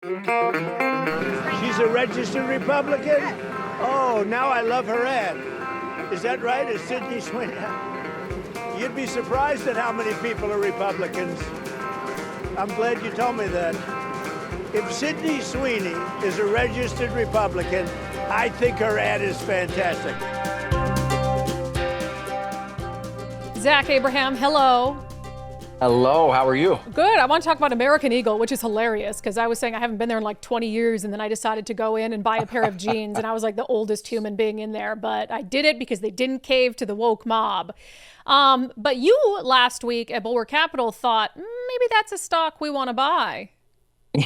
She's a registered Republican? Oh, now I love her ad. Is that right? Is Sydney Sweeney? You'd be surprised at how many people are Republicans. I'm glad you told me that. If Sydney Sweeney is a registered Republican, I think her ad is fantastic. Zach Abraham, hello. Hello, how are you? Good. I want to talk about American Eagle, which is hilarious because I was saying I haven't been there in like 20 years and then I decided to go in and buy a pair of jeans and I was like the oldest human being in there, but I did it because they didn't cave to the woke mob. But you last week at Bulwark Capital thought maybe that's a stock we want to buy.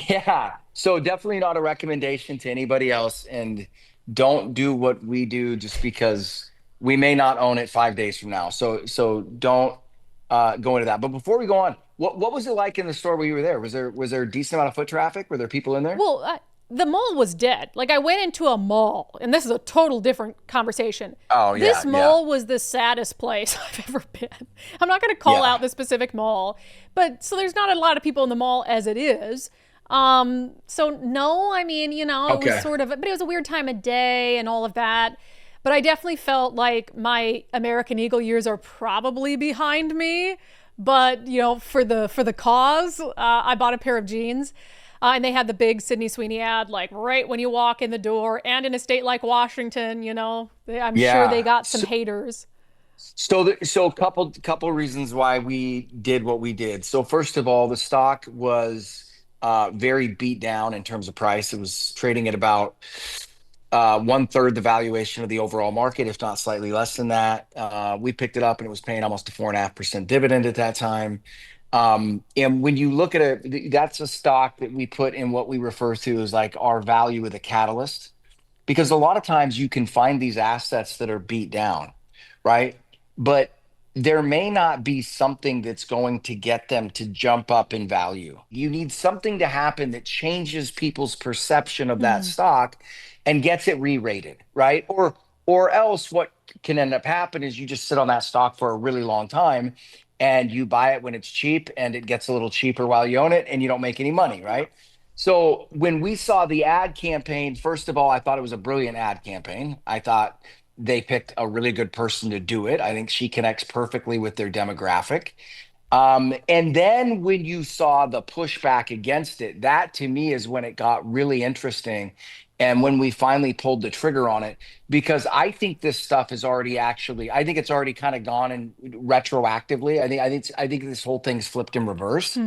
Yeah, so definitely not a recommendation to anybody else, and don't do what we do just because we may not own it 5 days from now. So don't go into that. But before we go on, what was it like in the store when you were there? Was there a decent amount of foot traffic? Were there people in there? Well, the mall was dead. Like I went into a mall, and this is a total different conversation. Oh, yeah. This mall was the saddest place I've ever been. I'm not going to call out the specific mall, but so there's not a lot of people in the mall as it is. So no, I mean, it was sort of, but it was a weird time of day and all of that. But I definitely felt like my American Eagle years are probably behind me. But, for the cause, I bought a pair of jeans. And they had the big Sydney Sweeney ad, like right when you walk in the door. And in a state like Washington, I'm sure they got some haters. So a couple reasons why we did what we did. So first of all, the stock was very beat down in terms of price. It was trading at about 1/3 the valuation of the overall market, if not slightly less than that. We picked it up and it was paying almost a 4.5% dividend at that time. And when you look at it, that's a stock that we put in what we refer to as like our value with a catalyst, because a lot of times you can find these assets that are beat down, right? But there may not be something that's going to get them to jump up in value. You need something to happen that changes people's perception of that stock and gets it re-rated, right? Or else what can end up happening is you just sit on that stock for a really long time and you buy it when it's cheap and it gets a little cheaper while you own it and you don't make any money, right? So when we saw the ad campaign, first of all, I thought it was a brilliant ad campaign. I thought they picked a really good person to do it. I think she connects perfectly with their demographic. And then when you saw the pushback against it, that to me is when it got really interesting. And when we finally pulled the trigger on it, because I think this stuff is already I think it's already kind of gone in retroactively. I think this whole thing's flipped in reverse.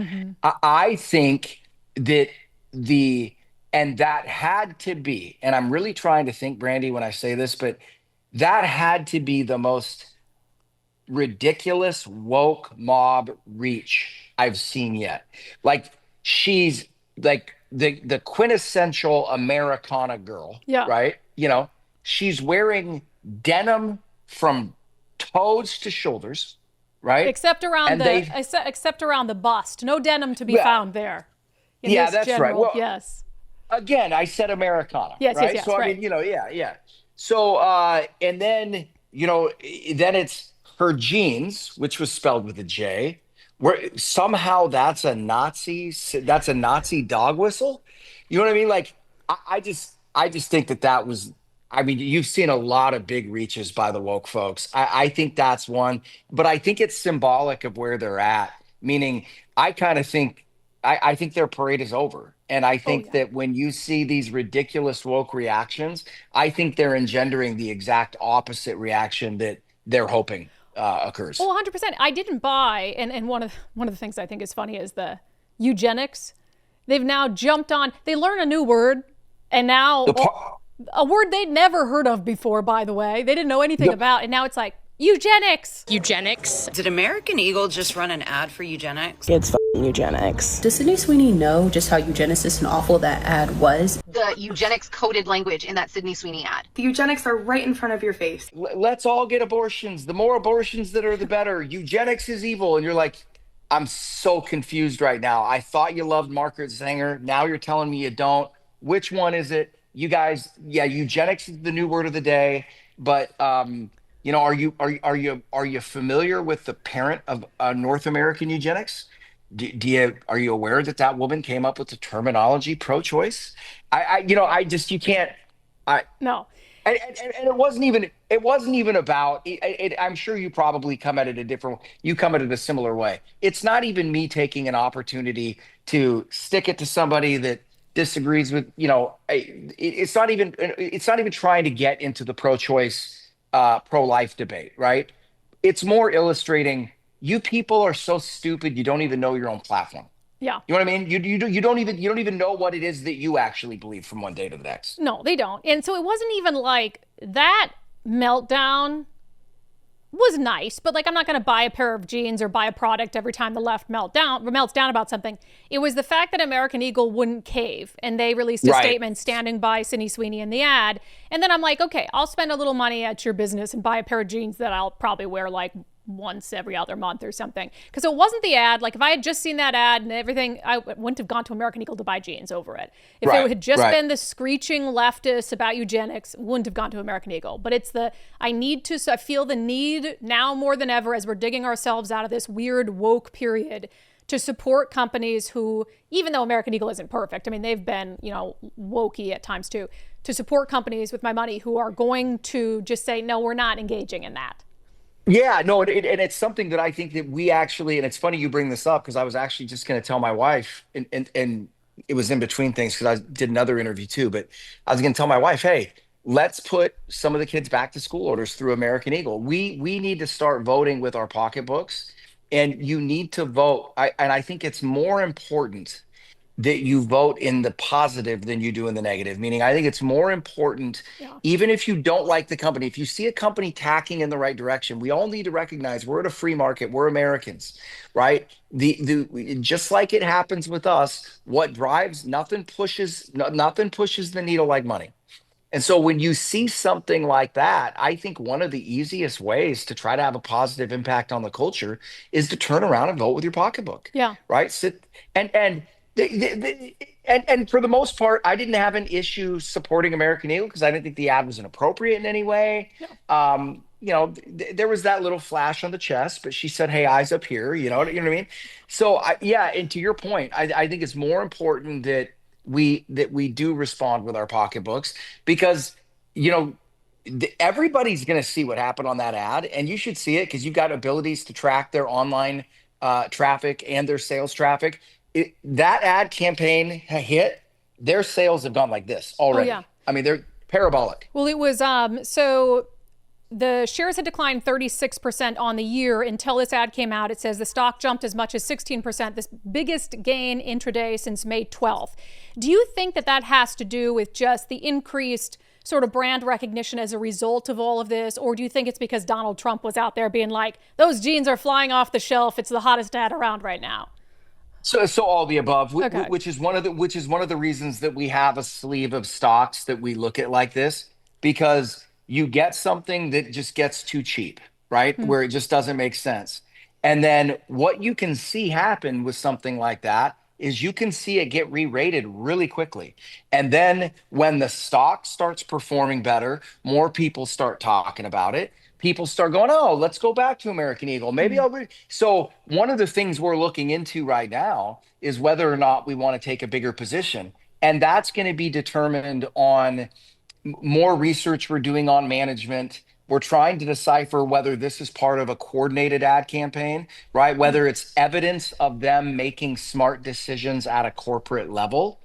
I think that that had to be, and I'm really trying to think, Brandi, when I say this, but that had to be the most ridiculous woke mob reach I've seen yet. Like she's like the quintessential Americana girl, right? She's wearing denim from toes to shoulders, right? Except around the bust. No denim to be found there. That's right. Well, yes. Again, I said Americana, yes, right? Yes, so right. I mean, So and then then it's her jeans, which was spelled with a J. Where somehow that's a Nazi dog whistle. You know what I mean? Like I just think that was. I mean, you've seen a lot of big reaches by the woke folks. I think that's one, but I think it's symbolic of where they're at. Meaning, I kind of think I think their parade is over. And I think that when you see these ridiculous woke reactions, I think they're engendering the exact opposite reaction that they're hoping occurs. Well, 100%. I didn't buy, and one of the things I think is funny is the eugenics. They've now jumped on. They learn a new word, and now a word they'd never heard of before. By the way, they didn't know anything about, and now it's like eugenics. Did American Eagle just run an ad for eugenics? It's eugenics. Does Sydney Sweeney know just how eugenicist and awful that ad was? The eugenics coded language in that Sydney Sweeney ad. The eugenics are right in front of your face. Let's all get abortions. The more abortions that are, the better. Eugenics is evil. And you're like, I'm so confused right now. I thought you loved Margaret Sanger. Now you're telling me you don't. Which one is it? You guys, eugenics is the new word of the day. But are you familiar with the parent of North American eugenics? Are you aware that that woman came up with the terminology pro-choice? You can't. I No. and it wasn't even about I'm sure you probably come at it you come at it a similar way. It's not even me taking an opportunity to stick it to somebody that disagrees with, it's not even trying to get into the pro-choice pro-life debate, right? It's more illustrating you people are so stupid you don't even know your own platform. Yeah. You know what I mean? You don't even know what it is that you actually believe from one day to the next. No, they don't. And so it wasn't even like that meltdown was nice, but like I'm not going to buy a pair of jeans or buy a product every time the left melts down about something. It was the fact that American Eagle wouldn't cave, and they released a statement standing by Sydney Sweeney in the ad. And then I'm like, okay, I'll spend a little money at your business and buy a pair of jeans that I'll probably wear like once every other month or something. Because it wasn't the ad. Like if I had just seen that ad and everything, I wouldn't have gone to American Eagle to buy jeans over it. If it had just been the screeching leftists about eugenics, wouldn't have gone to American Eagle. But it's I feel the need now more than ever as we're digging ourselves out of this weird woke period to support companies who, even though American Eagle isn't perfect, I mean, they've been, wokey at times too, to support companies with my money who are going to just say, no, we're not engaging in that. Yeah, no, and it's something that I think that we actually, and it's funny you bring this up because I was actually just going to tell my wife, and it was in between things because I did another interview too, but I was going to tell my wife, hey, let's put some of the kids back to school orders through American Eagle. We need to start voting with our pocketbooks, and you need to vote. I think it's more important that you vote in the positive than you do in the negative. Meaning, I think it's more important, even if you don't like the company, if you see a company tacking in the right direction, we all need to recognize we're at a free market. We're Americans, right? Just like it happens with us, what drives nothing pushes the needle like money. And so when you see something like that, I think one of the easiest ways to try to have a positive impact on the culture is to turn around and vote with your pocketbook. Yeah. Right. Sit and and for the most part, I didn't have an issue supporting American Eagle because I didn't think the ad was inappropriate in any way. Yeah. There was that little flash on the chest, but she said, "Hey, eyes up here." You know what I mean? So, and to your point, I think it's more important that we do respond with our pocketbooks because everybody's going to see what happened on that ad, and you should see it because you've got abilities to track their online traffic and their sales traffic. That ad campaign hit, their sales have gone like this already. Oh, yeah. I mean, they're parabolic. Well, it was so the shares had declined 36% on the year until this ad came out. It says the stock jumped as much as 16%, this biggest gain intraday since May 12th. Do you think that has to do with just the increased sort of brand recognition as a result of all of this? Or do you think it's because Donald Trump was out there being like, those jeans are flying off the shelf, it's the hottest ad around right now? So all the above, Okay. which is one of the reasons that we have a sleeve of stocks that we look at like this, because you get something that just gets too cheap, right? Where it just doesn't make sense. And then what you can see happen with something like that is you can see it get re-rated really quickly. And then when the stock starts performing better, more people start talking about it. People start going, oh, let's go back to American Eagle. Maybe So one of the things we're looking into right now is whether or not we want to take a bigger position. And that's going to be determined on more research we're doing on management. We're trying to decipher whether this is part of a coordinated ad campaign, right? Whether it's evidence of them making smart decisions at a corporate level.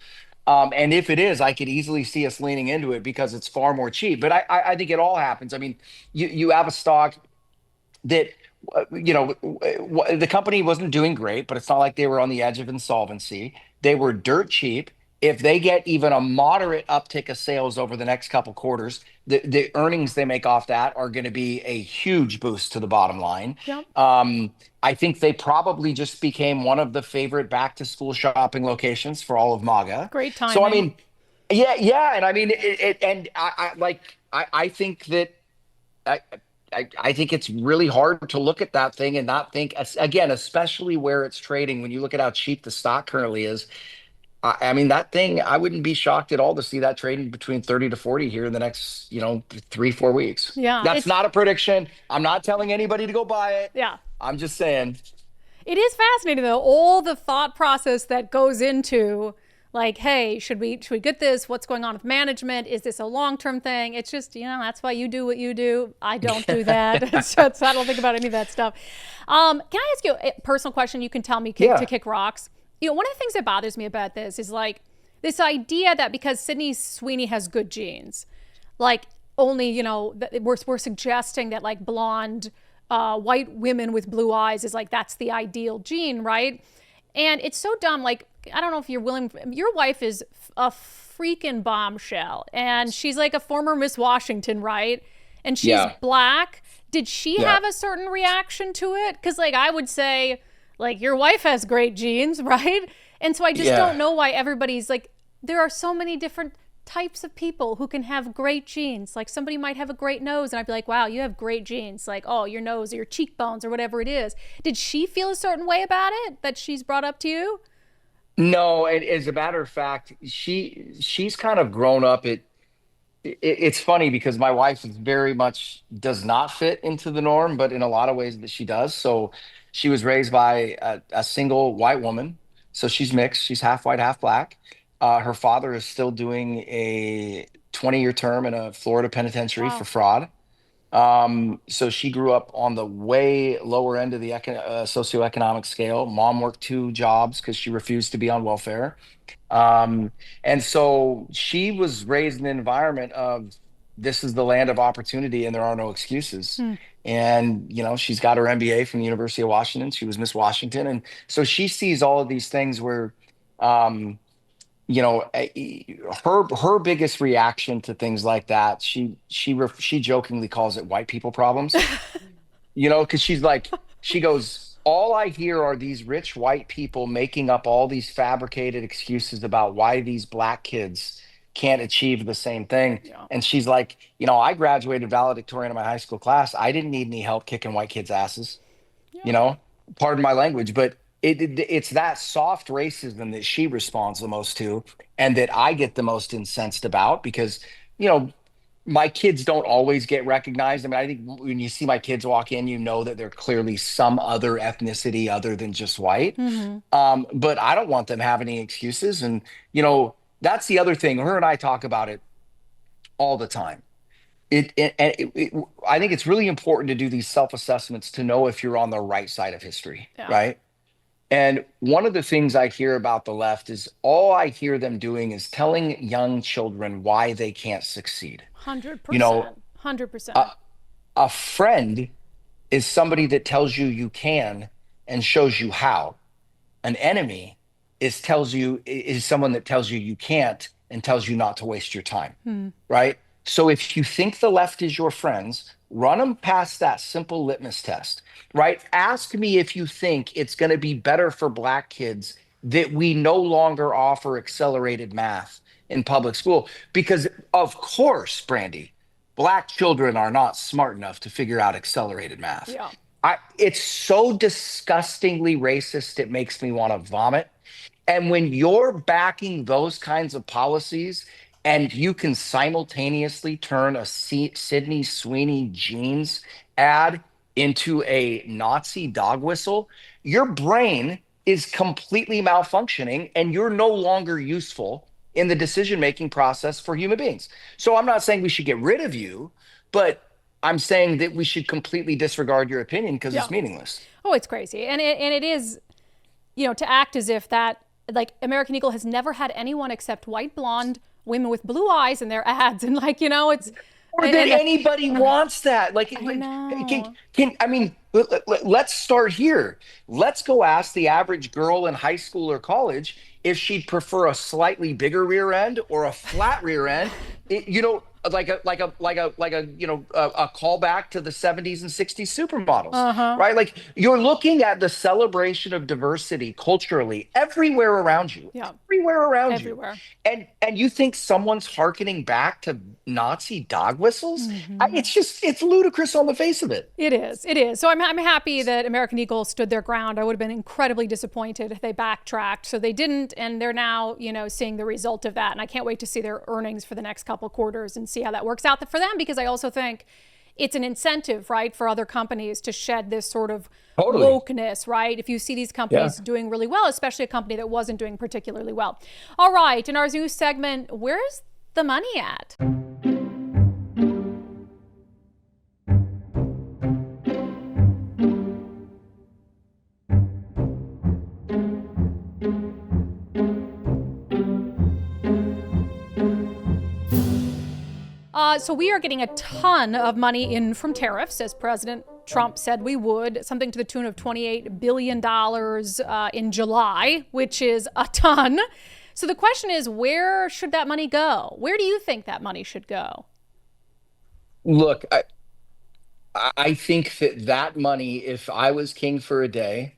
And if it is, I could easily see us leaning into it because it's far more cheap. But I think it all happens. I mean, you have a stock that, the company wasn't doing great, but it's not like they were on the edge of insolvency. They were dirt cheap. If they get even a moderate uptick of sales over the next couple quarters, the earnings they make off that are going to be a huge boost to the bottom line. Yep. I think they probably just became one of the favorite back to school shopping locations for all of MAGA. Great timing. So I mean, yeah, and I mean, I think that I think it's really hard to look at that thing and not think, again, especially where it's trading. When you look at how cheap the stock currently is, I mean, that thing, I wouldn't be shocked at all to see that trading between 30 to 40 here in the next, 3-4 weeks. Yeah. That's not a prediction. I'm not telling anybody to go buy it. Yeah. I'm just saying. It is fascinating, though, all the thought process that goes into, like, hey, should we get this? What's going on with management? Is this a long-term thing? It's just, that's why you do what you do. I don't do that. So I don't think about any of that stuff. Can I ask you a personal question? You can tell me to kick rocks. One of the things that bothers me about this is like this idea that because Sydney Sweeney has good genes, like only, we're suggesting that like blonde, white women with blue eyes is like, that's the ideal gene, right? And it's so dumb. Like, I don't know if you're willing, your wife is a freaking bombshell and she's like a former Miss Washington, right? And she's black. Did she have a certain reaction to it? Because like, I would say like your wife has great genes, right? And so I just don't know why everybody's like, there are so many different types of people who can have great genes. Like somebody might have a great nose and I'd be like, wow, you have great genes. Like, oh, your nose or your cheekbones or whatever it is. Did she feel a certain way about it that she's brought up to you? No, and as a matter of fact, she's kind of grown up. It's funny because my wife is very much does not fit into the norm, but in a lot of ways that she does. So she was raised by a single white woman. So she's mixed. She's half white, half black. Her father is still doing a 20-year term in a Florida penitentiary for fraud. So she grew up on the way lower end of the socioeconomic scale. Mom worked 2 jobs because she refused to be on welfare. And so she was raised in an environment of this is the land of opportunity and there are no excuses. And, she's got her MBA from the University of Washington. She was Miss Washington. And so she sees all of these things where, her biggest reaction to things like that, she jokingly calls it white people problems, because she goes, all I hear are these rich white people making up all these fabricated excuses about why these black kids can't achieve the same thing. Yeah. And she's like, I graduated valedictorian in my high school class. I didn't need any help kicking white kids' asses, pardon my language, but it's that soft racism that she responds the most to and that I get the most incensed about because, my kids don't always get recognized. I mean, I think when you see my kids walk in, that they're clearly some other ethnicity other than just white. But I don't want them having any excuses. And, that's the other thing. Her and I talk about it all the time. I think it's really important to do these self-assessments to know if you're on the right side of history, right? And one of the things I hear about the left is all I hear them doing is telling young children why they can't succeed. 100%. 100%. A friend is somebody that tells you you can and shows you how. An enemy is someone that tells you can't and tells you not to waste your time, right? So if you think the left is your friends, run them past that simple litmus test, right? Ask me if you think it's going to be better for black kids that we no longer offer accelerated math in public school. Because of course, Brandi, black children are not smart enough to figure out accelerated math. Yeah. It's so disgustingly racist, it makes me want to vomit. And when you're backing those kinds of policies and you can simultaneously turn a Sydney Sweeney jeans ad into a Nazi dog whistle, your brain is completely malfunctioning and you're no longer useful in the decision-making process for human beings. So I'm not saying we should get rid of you, but I'm saying that we should completely disregard your opinion because it's meaningless. Oh, it's crazy. And it is, to act as if that, like, American Eagle has never had anyone except white blonde women with blue eyes in their ads. And it's... Or that anybody wants that. Like, let's start here. Let's go ask the average girl in high school or college if she'd prefer a slightly bigger rear end or a flat rear end. Like a callback to the 70s and 60s supermodels, right? Like you're looking at the celebration of diversity culturally everywhere around you, everywhere. And you think someone's hearkening back to Nazi dog whistles? It's ludicrous on the face of it. It is. So I'm happy that American Eagle stood their ground. I would have been incredibly disappointed if they backtracked. So they didn't, and they're now, seeing the result of that. And I can't wait to see their earnings for the next couple quarters and see how that works out for them, because I also think it's an incentive, right, for other companies to shed this sort of Totally. wokeness, right? If you see these companies doing really well, especially a company that wasn't doing particularly well. All right, in our news segment, where's the money at? So we are getting a ton of money in from tariffs, as President Trump said we would, something to the tune of $28 billion in July, which is a ton. So the question is, where should that money go? Where do you think that money should go? Look, I think that money, if I was king for a day,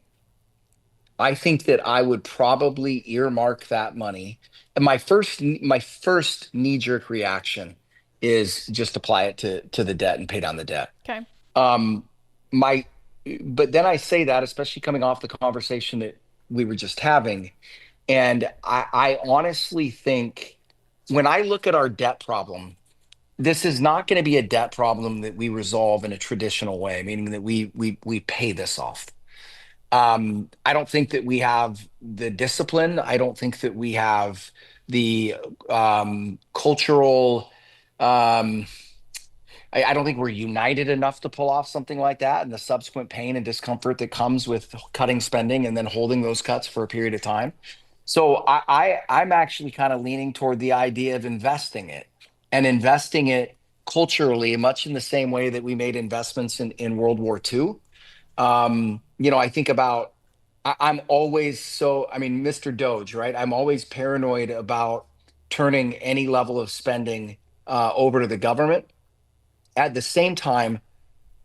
I think that I would probably earmark that money. And my first knee-jerk reaction is just apply it to the debt and pay down the debt. Okay. My, but then I say that, especially coming off the conversation that we were just having, and I honestly think when I look at our debt problem, this is not going to be a debt problem that we resolve in a traditional way, meaning that we pay this off. I don't think that we have the discipline. I don't think that we have the cultural. I don't think we're united enough to pull off something like that, and the subsequent pain and discomfort that comes with cutting spending and then holding those cuts for a period of time. So I'm actually kind of leaning toward the idea of investing it and investing it culturally, much in the same way that we made investments in World War II. I think about, I'm always Mr. DOGE, right? I'm always paranoid about turning any level of spending over to the government. At the same time,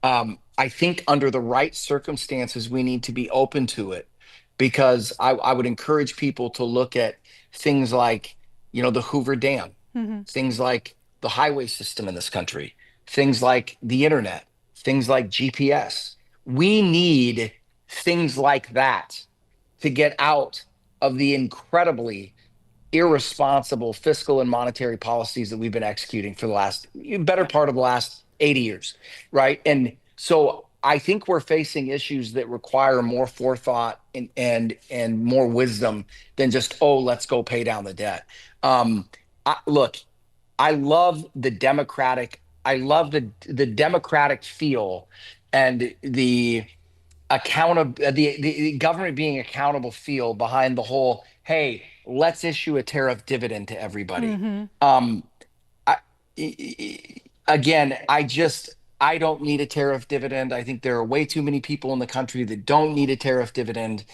I think under the right circumstances, we need to be open to it, because I would encourage people to look at things like, the Hoover Dam, things like the highway system in this country, things like the internet, things like GPS. We need things like that to get out of the incredibly irresponsible fiscal and monetary policies that we've been executing for the better part of the last 80 years, right? And so I think we're facing issues that require more forethought and more wisdom than just, let's go pay down the debt. Look, I love the democratic feel and the the government being accountable feel behind the whole, hey, let's issue a tariff dividend to everybody. I don't need a tariff dividend. I think there are way too many people in the country that don't need a tariff dividend.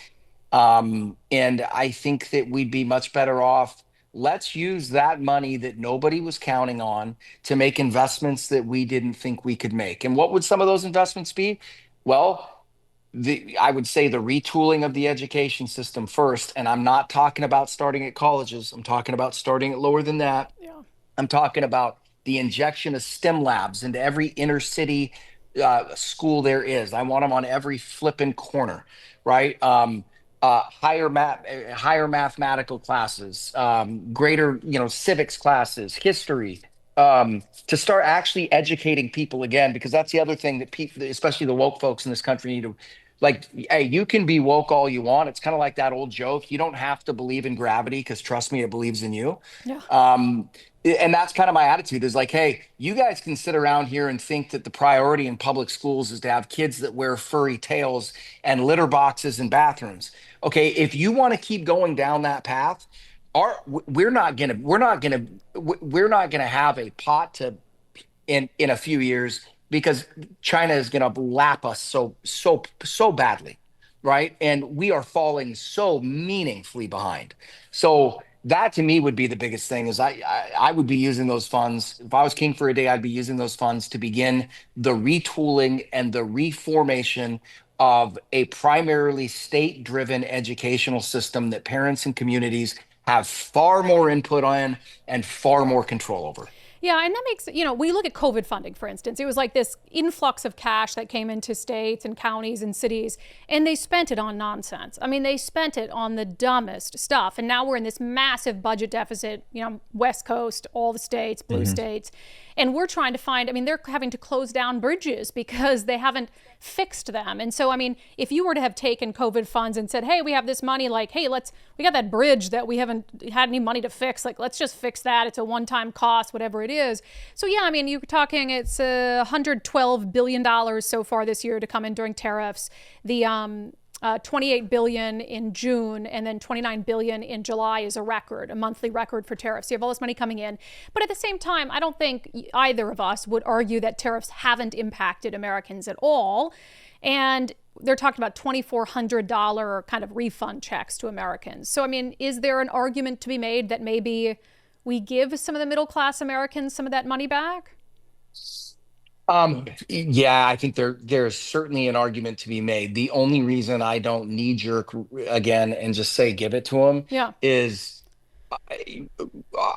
And I think that we'd be much better off. Let's use that money that nobody was counting on to make investments that we didn't think we could make. And what would some of those investments be? Well, I would say the retooling of the education system first. And I'm not talking about starting at colleges. I'm talking about starting at lower than that. Yeah. I'm talking about the injection of STEM labs into every inner city school there is. I want them on every flipping corner, right? Higher mathematical classes, greater, civics classes, history, to start actually educating people again, because that's the other thing that people, especially the woke folks in this country, need to, like, hey, you can be woke all you want. It's kind of like that old joke. You don't have to believe in gravity, because trust me, it believes in you. Yeah. And that's kind of my attitude is like, hey, you guys can sit around here and think that the priority in public schools is to have kids that wear furry tails and litter boxes in bathrooms. Okay, if you want to keep going down that path, we're not gonna have a pot to in a few years, because China is gonna lap us so badly, right? And we are falling so meaningfully behind. So that to me would be the biggest thing. Is I would be using those funds. If I was king for a day, I'd be using those funds to begin the retooling and the reformation of a primarily state-driven educational system that parents and communities have far more input on and far more control over. Yeah, and that makes, we look at COVID funding, for instance. It was like this influx of cash that came into states and counties and cities, and they spent it on nonsense. I mean, they spent it on the dumbest stuff. And now we're in this massive budget deficit, West Coast, all the states, blue states. And we're trying to find, they're having to close down bridges because they haven't fixed them. And so, if you were to have taken COVID funds and said, hey, we have this money, like, hey, we got that bridge that we haven't had any money to fix. Like, let's just fix that. It's a one-time cost, whatever it is. So, yeah, you're talking it's $112 billion so far this year to come in during tariffs. The $28 billion in June and then $29 billion in July is a record, a monthly record for tariffs. You have all this money coming in. But at the same time, I don't think either of us would argue that tariffs haven't impacted Americans at all. And they're talking about $2,400 kind of refund checks to Americans. So, is there an argument to be made that maybe we give some of the middle class Americans some of that money back? Yeah, I think there's certainly an argument to be made. The only reason I don't knee-jerk again and just say give it to them is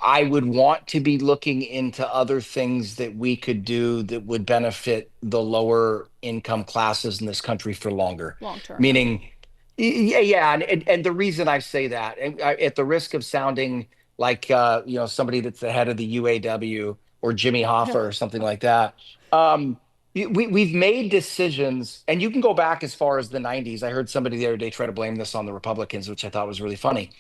I would want to be looking into other things that we could do that would benefit the lower income classes in this country for long term. Meaning, and the reason I say that, at the risk of sounding like somebody that's the head of the UAW or Jimmy Hoffa or something like that. We've made decisions, and you can go back as far as the 90s. I heard somebody the other day try to blame this on the Republicans, which I thought was really funny,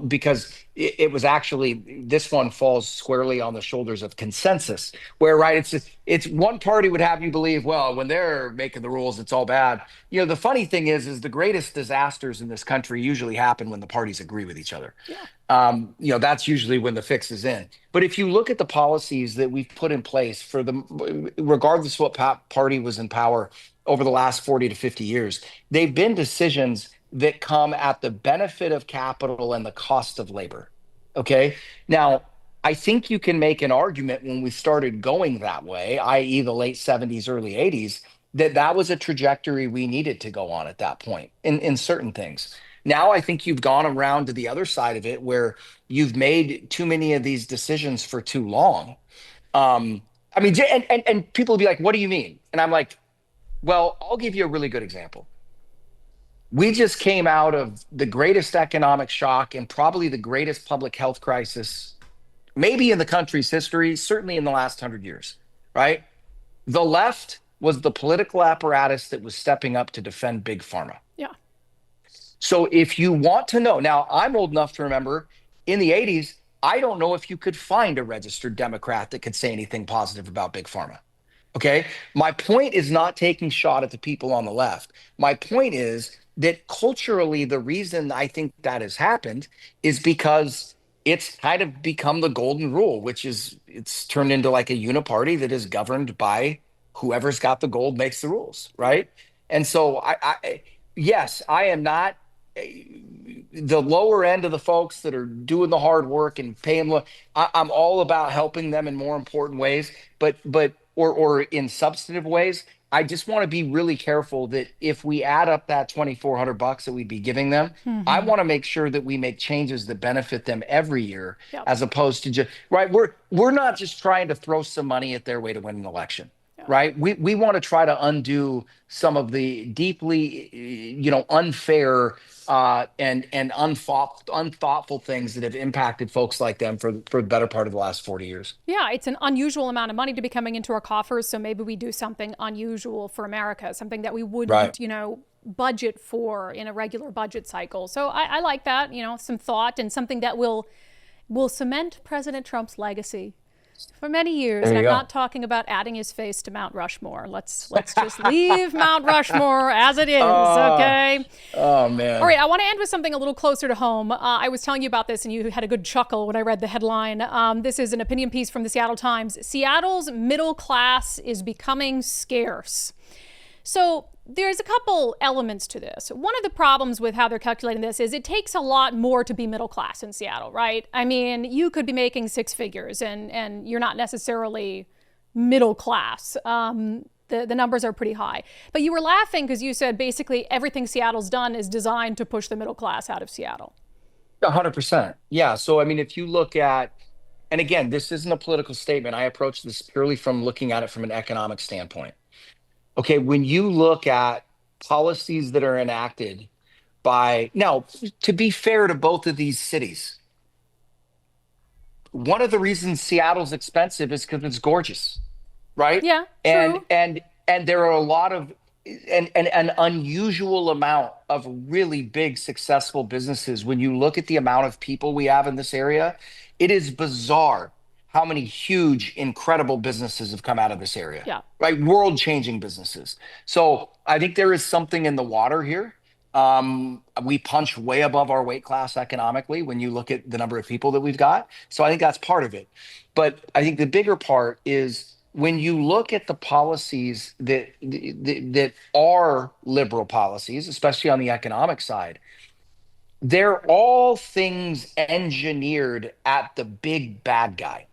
because it was actually, this one falls squarely on the shoulders of consensus, where, right, it's one party would have you believe, well, when they're making the rules, it's all bad. The funny thing is the greatest disasters in this country usually happen when the parties agree with each other. That's usually when the fix is in. But if you look at the policies that we've put in place regardless of what party was in power over the last 40 to 50 years, they've been decisions that come at the benefit of capital and the cost of labor. Okay. Now, I think you can make an argument when we started going that way, i.e. the late 70s, early 80s, that was a trajectory we needed to go on at that point in certain things. Now, I think you've gone around to the other side of it where you've made too many of these decisions for too long. And people will be like, what do you mean? And I'm like, well, I'll give you a really good example. We just came out of the greatest economic shock and probably the greatest public health crisis, maybe in the country's history, certainly in the last 100 years, right? The left was the political apparatus that was stepping up to defend big pharma. Yeah. So if you want to know, now I'm old enough to remember in the 80s, I don't know if you could find a registered Democrat that could say anything positive about big pharma. Okay. My point is not taking shot at the people on the left. My point is that culturally, the reason I think that has happened is because it's kind of become the golden rule, which is it's turned into like a uniparty that is governed by whoever's got the gold makes the rules. Right. And so yes, I am not the lower end of the folks that are doing the hard work and paying. I'm all about helping them in more important ways, but in substantive ways. I just want to be really careful that if we add up that $2,400 that we'd be giving them, I want to make sure that we make changes that benefit them every year, as opposed to just right. We're not just trying to throw some money at their way to win an election. Right. We want to try to undo some of the deeply, unfair and unthoughtful things that have impacted folks like them for the better part of the last 40 years. Yeah, it's an unusual amount of money to be coming into our coffers. So maybe we do something unusual for America, something that we wouldn't, budget for in a regular budget cycle. So I like that, some thought and something that will cement President Trump's legacy for many years. And I'm not talking about adding his face to Mount Rushmore. Let's just leave Mount Rushmore as it is, okay? Oh, man. All right, I want to end with something a little closer to home. I was telling you about this, and you had a good chuckle when I read the headline. This is an opinion piece from the Seattle Times. Seattle's middle class is becoming scarce. So there's a couple elements to this. One of the problems with how they're calculating this is it takes a lot more to be middle class in Seattle, right? I mean, you could be making six figures and you're not necessarily middle class. The numbers are pretty high. But you were laughing because you said basically everything Seattle's done is designed to push the middle class out of Seattle. 100%. Yeah. So, I mean, if you look at and again, this isn't a political statement. I approach this purely from looking at it from an economic standpoint. Okay, when you look at policies that are enacted by, now, to be fair to both of these cities, one of the reasons Seattle's expensive is because it's gorgeous, right? Yeah, And true. and there are a lot of and an unusual amount of really big successful businesses. When you look at the amount of people we have in this area, it is bizarre how many huge, incredible businesses have come out of this area, Yeah. right? World-changing businesses. So I think there is something in the water here. We punch way above our weight class economically when you look at the number of people that we've got. So I think that's part of it. But I think the bigger part is when you look at the policies that are liberal policies, especially on the economic side, they're all things engineered at the big bad guy.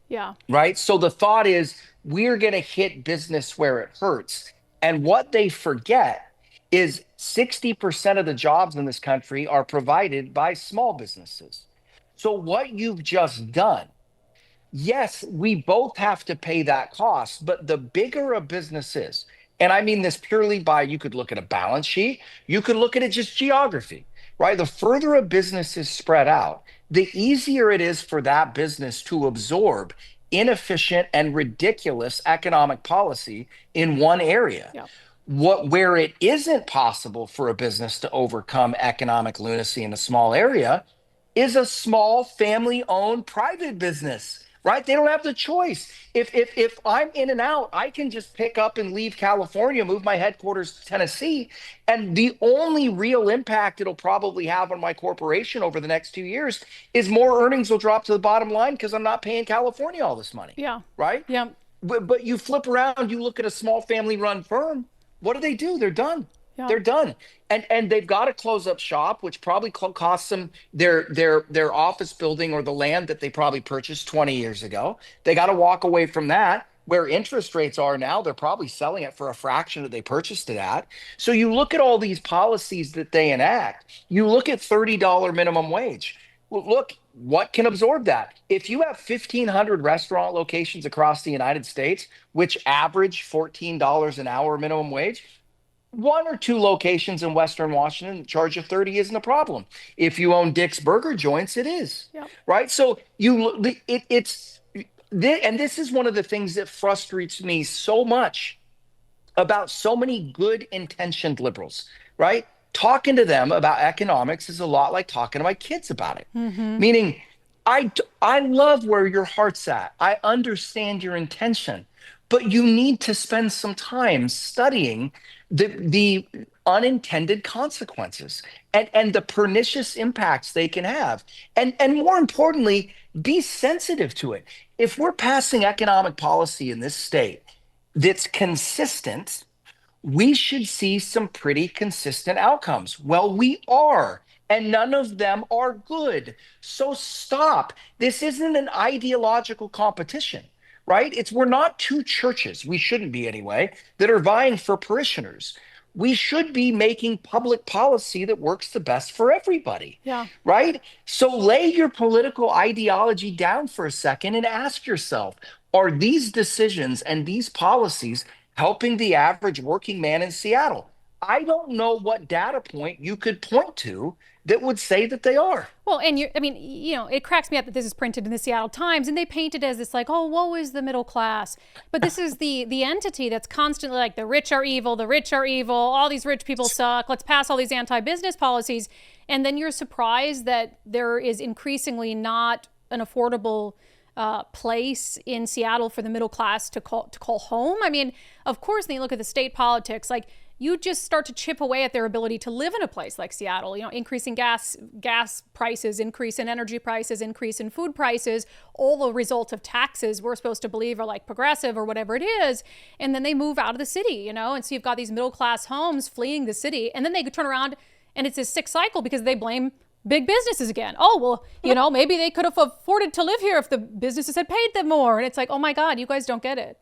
Yeah. Right. So the thought is we're going to hit business where it hurts. And what they forget is 60% of the jobs in this country are provided by small businesses. So what you've just done, yes, we both have to pay that cost, but the bigger a business is, and I mean this purely by, you could look at a balance sheet, you could look at it just geography, right? The further a business is spread out, the easier it is for that business to absorb inefficient and ridiculous economic policy in one area. Yeah. Where it isn't possible for a business to overcome economic lunacy in a small area is a small family-owned private business, right? They don't have the choice. If I'm in and out, I can just pick up and leave California, move my headquarters to Tennessee, and the only real impact it'll probably have on my corporation over the next 2 years is more earnings will drop to the bottom line because I'm not paying California all this money. Yeah. Right? Yeah. But you flip around, you look at a small family-run firm. What do? They're done. Yeah. They're done, and they've got to close up shop, which probably costs them their office building or the land that they probably purchased 20 years ago. They got to walk away from that. Where interest rates are now, they're probably selling it for a fraction that they purchased it at. So you look at all these policies that they enact. You look at $30 minimum wage. Well, look, what can absorb that? If you have 1,500 restaurant locations across the United States, which average $14 an hour minimum wage, one or two locations in Western Washington that charge you 30 isn't a problem. If you own Dick's Burger Joints, it is. Yep. Right? So this is one of the things that frustrates me so much about so many good intentioned liberals, right? Talking to them about economics is a lot like talking to my kids about it. Mm-hmm. Meaning, I love where your heart's at. I understand your intention, but you need to spend some time studying the unintended consequences and the pernicious impacts they can have. And more importantly, be sensitive to it. If we're passing economic policy in this state that's consistent, we should see some pretty consistent outcomes. Well, we are, and none of them are good. So stop. This isn't an ideological competition, right? We're not two churches, we shouldn't be anyway, that are vying for parishioners. We should be making public policy that works the best for everybody. Yeah. Right? So lay your political ideology down for a second and ask yourself, are these decisions and these policies helping the average working man in Seattle? I don't know what data point you could point to that would say that they are. Well, and it cracks me up that this is printed in the Seattle Times and they paint it as this like, oh, woe is the middle class. But this is the entity that's constantly like, the rich are evil, all these rich people suck, let's pass all these anti-business policies. And then you're surprised that there is increasingly not an affordable place in Seattle for the middle class to call home. I mean, of course, then you look at the state politics, like you just start to chip away at their ability to live in a place like Seattle, increasing gas prices, increase in energy prices, increase in food prices, all the result of taxes we're supposed to believe are like progressive or whatever it is. And then they move out of the city, and so you've got these middle class homes fleeing the city, and then they turn around and it's this sick cycle because they blame big businesses again. Oh, well, maybe they could have afforded to live here if the businesses had paid them more. And it's like, oh my God, you guys don't get it.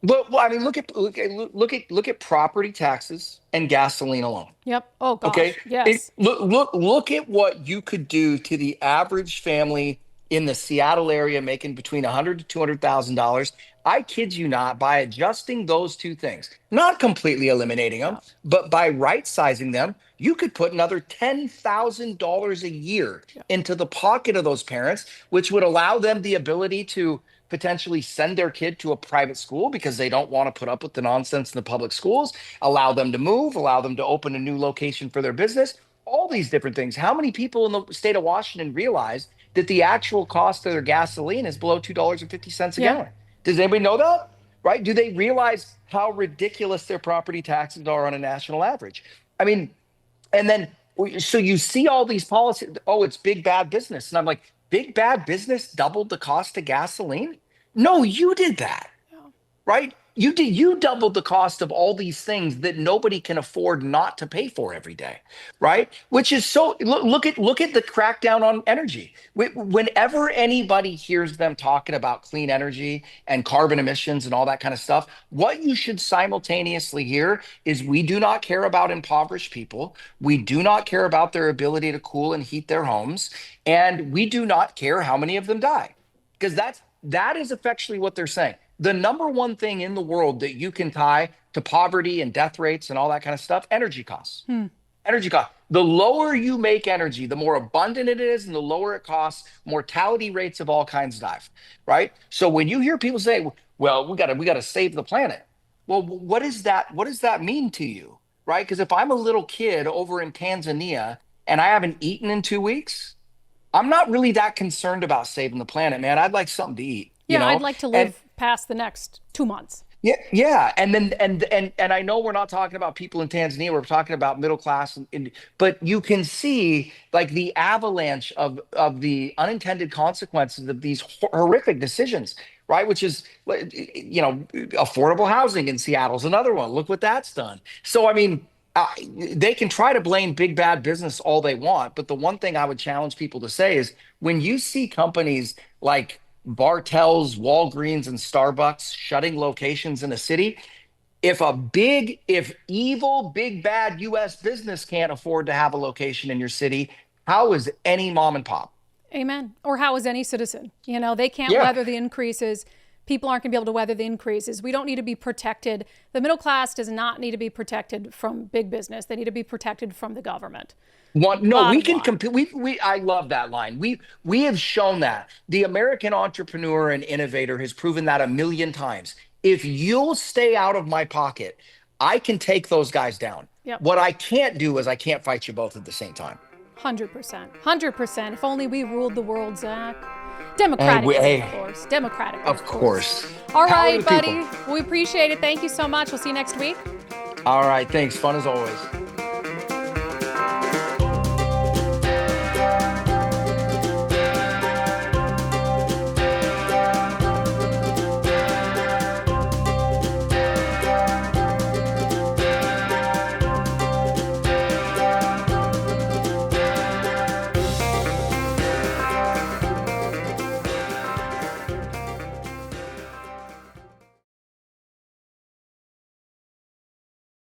Well, I mean, look at property taxes and gasoline alone. Yep. Oh gosh. Okay. Yes. Look at what you could do to the average family in the Seattle area making between $100,000 to $200,000. I kid you not, by adjusting those two things, not completely eliminating them, but by right sizing them, you could put another $10,000 a year into the pocket of those parents, which would allow them the ability to potentially send their kid to a private school because they don't want to put up with the nonsense in the public schools, allow them to move, allow them to open a new location for their business, all these different things. How many people in the state of Washington realize that the actual cost of their gasoline is below $2.50 a gallon? Does anybody know that? Right? Do they realize how ridiculous their property taxes are on a national average? I mean, and then, so you see all these policies, oh, it's big bad business. And I'm like, big bad business doubled the cost of gasoline? No, you did that, right? You doubled the cost of all these things that nobody can afford not to pay for every day, right? Which is so, look at the crackdown on energy. Whenever anybody hears them talking about clean energy and carbon emissions and all that kind of stuff, what you should simultaneously hear is we do not care about impoverished people. We do not care about their ability to cool and heat their homes. And we do not care how many of them die, because that is effectively what they're saying. The number one thing in the world that you can tie to poverty and death rates and all that kind of stuff, energy costs. Energy costs. The lower you make energy, the more abundant it is, and the lower it costs, mortality rates of all kinds dive, right? So when you hear people say, well, we gotta save the planet. Well, what does that mean to you, right? Because if I'm a little kid over in Tanzania and I haven't eaten in 2 weeks, I'm not really that concerned about saving the planet, man. I'd like something to eat. Yeah, you know? I'd like to live past the next 2 months. Yeah, and then and I know we're not talking about people in Tanzania. We're talking about middle class, but you can see like the avalanche of the unintended consequences of these horrific decisions, right? Which is, affordable housing in Seattle is another one. Look what that's done. So I mean, they can try to blame big bad business all they want, but the one thing I would challenge people to say is when you see companies like Bartell's, Walgreens, and Starbucks shutting locations in a city, if evil, big, bad U.S. business can't afford to have a location in your city, how is any mom and pop? Amen. Or how is any citizen? They can't weather the increases. People aren't going to be able to weather the increases. We don't need to be protected. The middle class does not need to be protected from big business. They need to be protected from the government. We can compete. I love that line. We have shown that the American entrepreneur and innovator has proven that a million times. If you'll stay out of my pocket, I can take those guys down. Yep. What I can't do is I can't fight you both at the same time. 100%. 100%. If only we ruled the world, Zach. Democratically, of course. Democratically, of course. All right, buddy. We appreciate it. Thank you so much. We'll see you next week. All right. Thanks. Fun as always.